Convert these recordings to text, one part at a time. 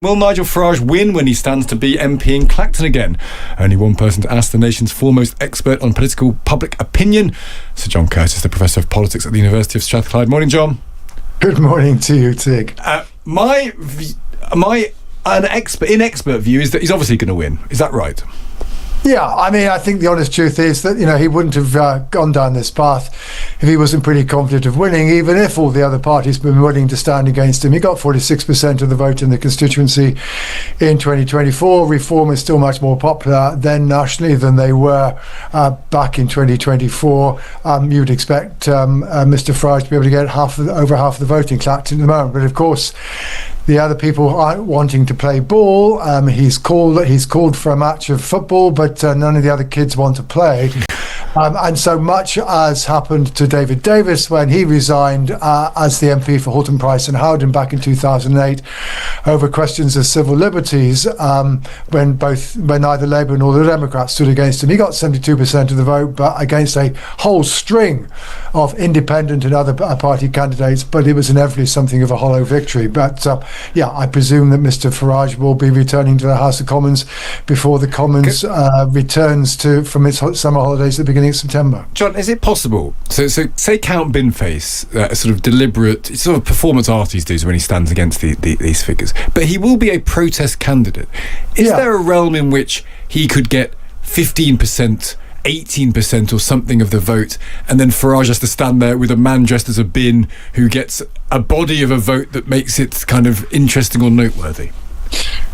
Will Nigel Farage win when he stands to be MP in Clacton again? Only one person to ask: the nation's foremost expert on political public opinion, Sir John Curtice, the Professor of Politics at the University of Strathclyde. Morning, John. Good morning to you, Stig. My inexpert view is that he's obviously going to win. Is that right? Yeah, I mean, I think the honest truth is that, he wouldn't have gone down this path if he wasn't pretty confident of winning, even if all the other parties been willing to stand against him. He got 46% of the vote in the constituency in 2024. Reform is still much more popular then nationally than they were back in 2024. You'd expect Mr Farage to be able to get over half the vote in Clacton at the moment. But of course, the other people aren't wanting to play ball. He's called for a match of football, but none of the other kids want to play. And so much as happened to David Davis when he resigned as the MP for Halton Price and Howden back in 2008 over questions of civil liberties, when neither Labour nor the Democrats stood against him. He got 72% of the vote, but against a whole string of independent and other party candidates, but it was inevitably something of a hollow victory. But I presume that Mr Farage will be returning to the House of Commons before the Commons returns from its summer holidays at the beginning of September. John, is it possible? So say Count Binface, sort of deliberate, sort of performance art he does when he stands against these figures, but he will be a protest candidate. Is there a realm in which he could get 15%, 18% or something of the vote, and then Farage has to stand there with a man dressed as a bin who gets a body of a vote that makes it kind of interesting or noteworthy?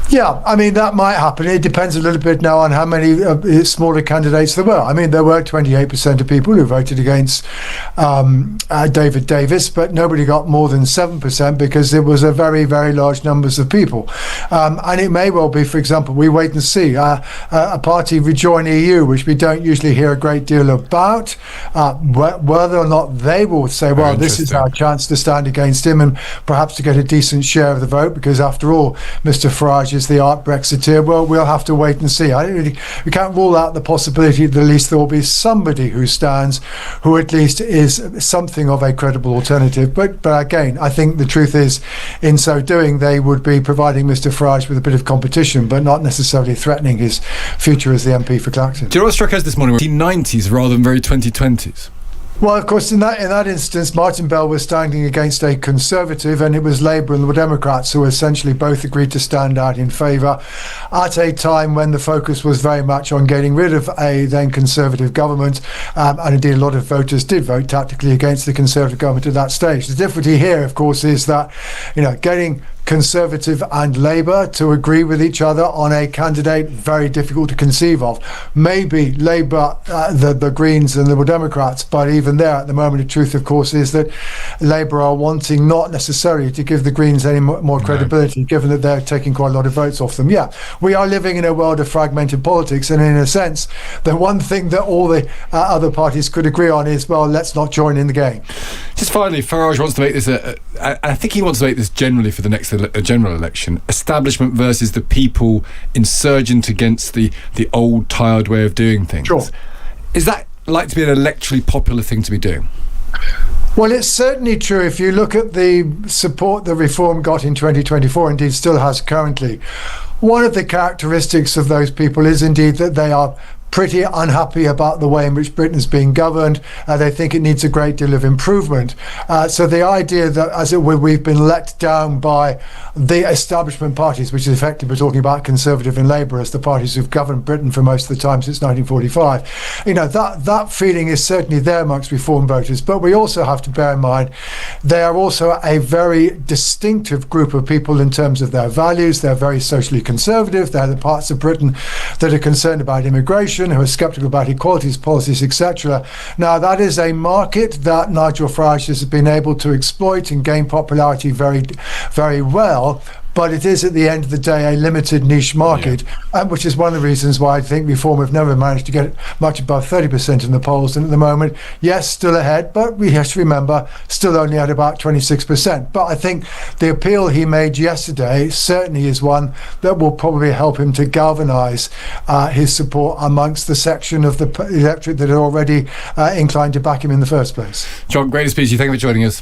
Yeah, I mean, that might happen. It depends a little bit now on how many smaller candidates there were. I mean, there were 28% of people who voted against David Davis, but nobody got more than 7% because it was a very, very large numbers of people. And it may well be, for example, we wait and see, a party Rejoin EU, which we don't usually hear a great deal about, whether or not they will say, well, this is our chance to stand against him and perhaps to get a decent share of the vote, because after all, Mr Farage is the art Brexiteer. Well, we'll have to wait and see. We can't rule out the possibility that at least there will be somebody who stands who at least is something of a credible alternative. But again, I think the truth is, in so doing, they would be providing Mr Farage with a bit of competition, but not necessarily threatening his future as the MP for Clacton. Do you know what struck us this morning? 1990s rather than very 2020s. Well, of course, in that instance, Martin Bell was standing against a Conservative, and it was Labour and the Democrats who essentially both agreed to stand out in favour at a time when the focus was very much on getting rid of a then Conservative government, and indeed a lot of voters did vote tactically against the Conservative government at that stage. The difficulty here, of course, is that getting Conservative and Labour to agree with each other on a candidate, very difficult to conceive of. Maybe Labour, the Greens and the Liberal Democrats, but even there at the moment the truth of course is that Labour are wanting not necessarily to give the Greens any more credibility, given that they're taking quite a lot of votes off them. Yeah, we are living in a world of fragmented politics, and in a sense the one thing that all the other parties could agree on is, well, let's not join in the game. Just finally, Farage wants to make this I think he wants to make this generally for the next general election, establishment versus the people, insurgent against the old tired way of doing things. Sure. Is that like to be an electorally popular thing to be doing? Well, it's certainly true. If you look at the support the Reform got in 2024, indeed still has currently, one of the characteristics of those people is indeed that they are pretty unhappy about the way in which Britain is being governed. They think it needs a great deal of improvement. So the idea that, as it were, we've been let down by the establishment parties, which is effectively we're talking about Conservative and Labour as the parties who've governed Britain for most of the time since 1945. That feeling is certainly there amongst Reform voters. But we also have to bear in mind they are also a very distinctive group of people in terms of their values. They're very socially conservative. They're the parts of Britain that are concerned about immigration, who are sceptical about equalities policies, etc. Now, that is a market that Nigel Farage has been able to exploit and gain popularity very, very well. But it is at the end of the day a limited niche market, which is one of the reasons why I think Reform have never managed to get much above 30% in the polls. And at the moment, yes, still ahead, but we have to remember, still only at about 26%. But I think the appeal he made yesterday certainly is one that will probably help him to galvanise his support amongst the section of the electorate that are already inclined to back him in the first place. John, great to speak to you. Thank you for joining us.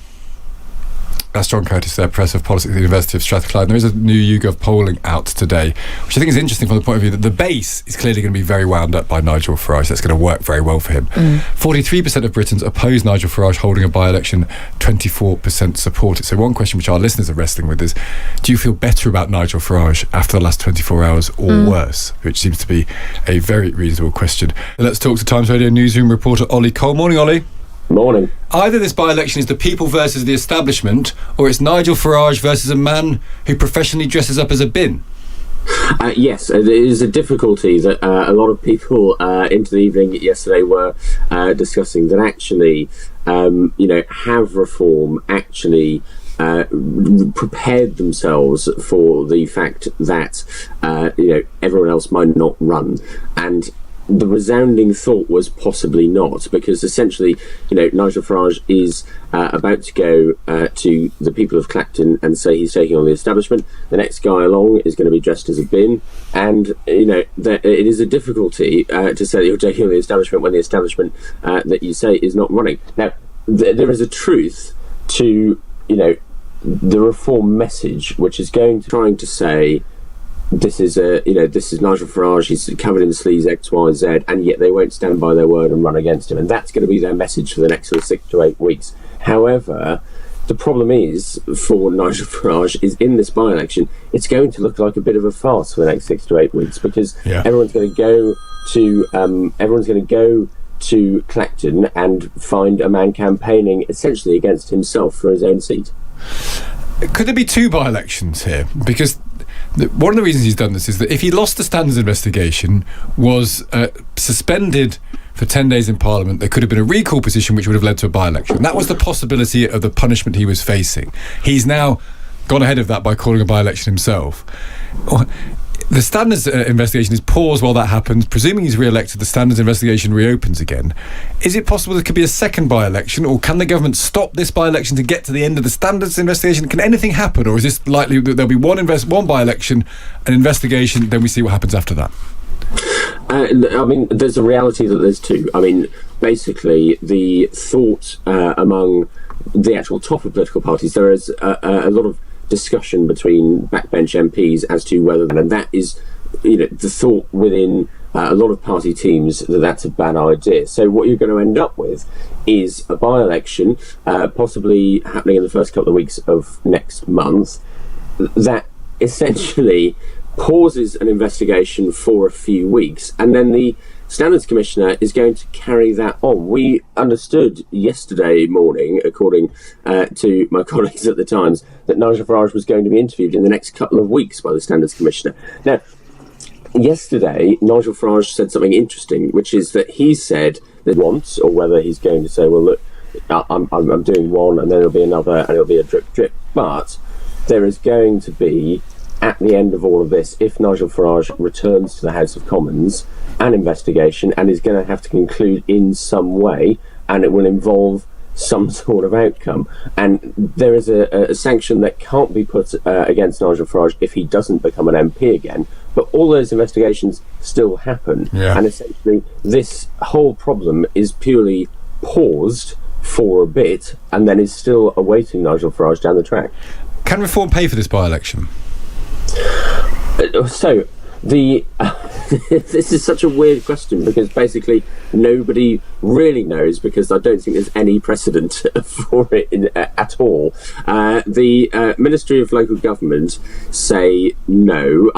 That's John Curtice there, Professor of Politics at the University of Strathclyde. There is a new YouGov polling out today, which I think is interesting from the point of view that the base is clearly going to be very wound up by Nigel Farage. That's going to work very well for him. 43% of Britons oppose Nigel Farage holding a by-election, 24% support it. So one question which our listeners are wrestling with is, do you feel better about Nigel Farage after the last 24 hours or worse? Which seems to be a very reasonable question. Let's talk to Times Radio newsroom reporter Ollie Cole. Morning, Ollie. Morning. Either this by-election is the people versus the establishment, or it's Nigel Farage versus a man who professionally dresses up as a bin. Yes, it is a difficulty that a lot of people into the evening yesterday were discussing, that actually, have Reform actually prepared themselves for the fact that everyone else might not run. And the resounding thought was possibly not, because essentially, Nigel Farage is about to go to the people of Clacton and say he's taking on the establishment. The next guy along is going to be dressed as a bin, and it is a difficulty to say that you're taking on the establishment when the establishment that you say is not running. Now, there is a truth to the Reform message, which is trying to say, this is Nigel Farage, he's covered in sleaze X, Y, Z, and yet they won't stand by their word and run against him. And that's going to be their message for the next 6 to 8 weeks. However, the problem is, for Nigel Farage, is in this by-election, it's going to look like a bit of a farce for the next 6 to 8 weeks, because everyone's going to go to Clacton and find a man campaigning essentially against himself for his own seat. Could there be two by-elections here? Because one of the reasons he's done this is that if he lost the standards investigation, was suspended for 10 days in Parliament, there could have been a recall position which would have led to a by-election. That was the possibility of the punishment he was facing. He's now gone ahead of that by calling a by-election himself. The standards investigation is paused while that happens. Presuming he's re-elected, the standards investigation reopens again. Is it possible there could be a second by-election, or can the government stop this by-election to get to the end of the standards investigation? Can anything happen, or is this likely that there'll be one by-election, an investigation, then we see what happens after that? There's a reality that there's two. Basically, the thought among the actual top of political parties, there is a lot of discussion between backbench MPs as to whether, and that is, the thought within a lot of party teams that that's a bad idea. So what you're going to end up with is a by-election, possibly happening in the first couple of weeks of next month, that essentially pauses an investigation for a few weeks, and then the Standards Commissioner is going to carry that on. We understood yesterday morning, according to my colleagues at the Times, that Nigel Farage was going to be interviewed in the next couple of weeks by the Standards Commissioner. Now, yesterday, Nigel Farage said something interesting, which is that he said that once, or whether he's going to say, well, look, I'm doing one, and then there'll be another, and it'll be a drip. But there is going to be, at the end of all of this, if Nigel Farage returns to the House of Commons, an investigation, and is going to have to conclude in some way, and it will involve some sort of outcome. And there is a sanction that can't be put against Nigel Farage if he doesn't become an MP again, but all those investigations still happen. And essentially this whole problem is purely paused for a bit, and then is still awaiting Nigel Farage down the track. Can Reform pay for this by-election? So this is such a weird question, because basically nobody really knows, because I don't think there's any precedent for it at all. The Ministry of Local Government say no.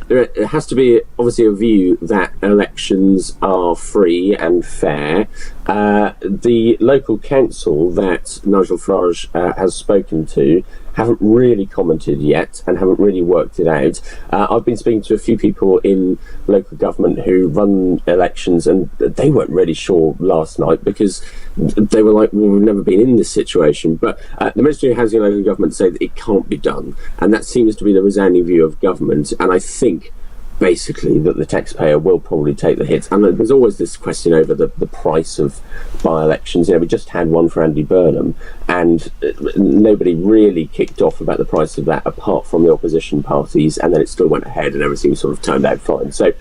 There has to be obviously a view that elections are free and fair. The local council that Nigel Farage has spoken to haven't really commented yet and haven't really worked it out. I've been speaking to a few people in local government who run elections, and they weren't really sure last night, because they were like, well, we've never been in this situation. But the Ministry of Housing and Local Government say that it can't be done, and that seems to be the resounding view of government. And I think basically that the taxpayer will probably take the hit. And there's always this question over the price of by-elections. We just had one for Andy Burnham, and nobody really kicked off about the price of that apart from the opposition parties, and then it still went ahead and everything sort of turned out fine. So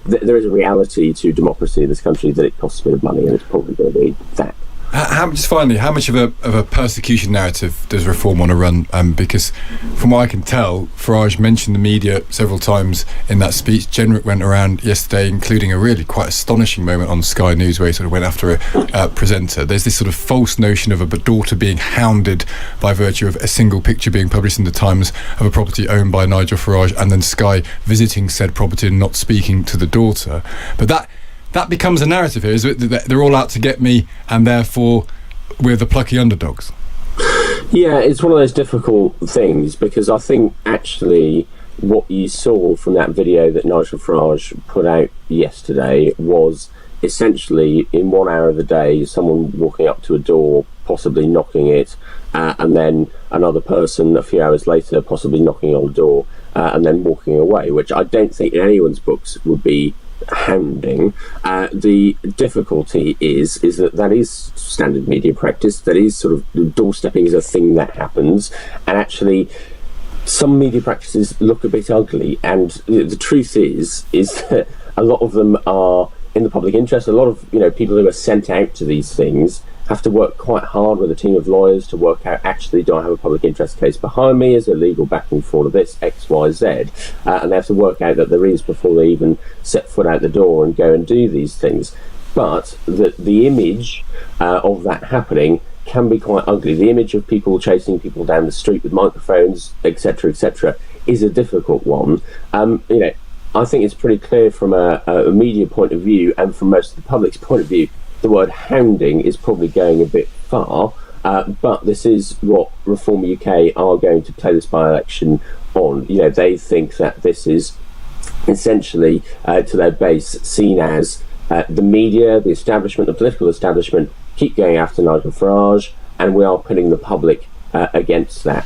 there is a reality to democracy in this country that it costs a bit of money, and it's probably going to be that. Just finally, how much of a persecution narrative does Reform want to run? Because from what I can tell, Farage mentioned the media several times in that speech. Jenrick went around yesterday, including a really quite astonishing moment on Sky News where he sort of went after a presenter. There's this sort of false notion of a daughter being hounded by virtue of a single picture being published in the Times of a property owned by Nigel Farage, and then Sky visiting said property and not speaking to the daughter. But that becomes a narrative here, is it? That they're all out to get me, and therefore we're the plucky underdogs. Yeah, it's one of those difficult things, because I think actually what you saw from that video that Nigel Farage put out yesterday was essentially in 1 hour of the day someone walking up to a door, possibly knocking it, and then another person a few hours later possibly knocking on the door and then walking away, which I don't think in anyone's books would be hounding. The difficulty is that is standard media practice. That is sort of doorstepping is a thing that happens, and actually some media practices look a bit ugly, and the truth is that a lot of them are in the public interest. A lot of people who are sent out to these things have to work quite hard with a team of lawyers to work out, actually, do I have a public interest case behind me? Is there legal backing for all of this, X, Y, Z? And they have to work out that there is before they even set foot out the door and go and do these things. But the image of that happening can be quite ugly. The image of people chasing people down the street with microphones, etc., is a difficult one. I think it's pretty clear from a media point of view and from most of the public's point of view, the word hounding is probably going a bit far, but this is what Reform UK are going to play this by-election on. They think that this is essentially, to their base, seen as the media, the establishment, the political establishment keep going after Nigel Farage, and we are putting the public against that.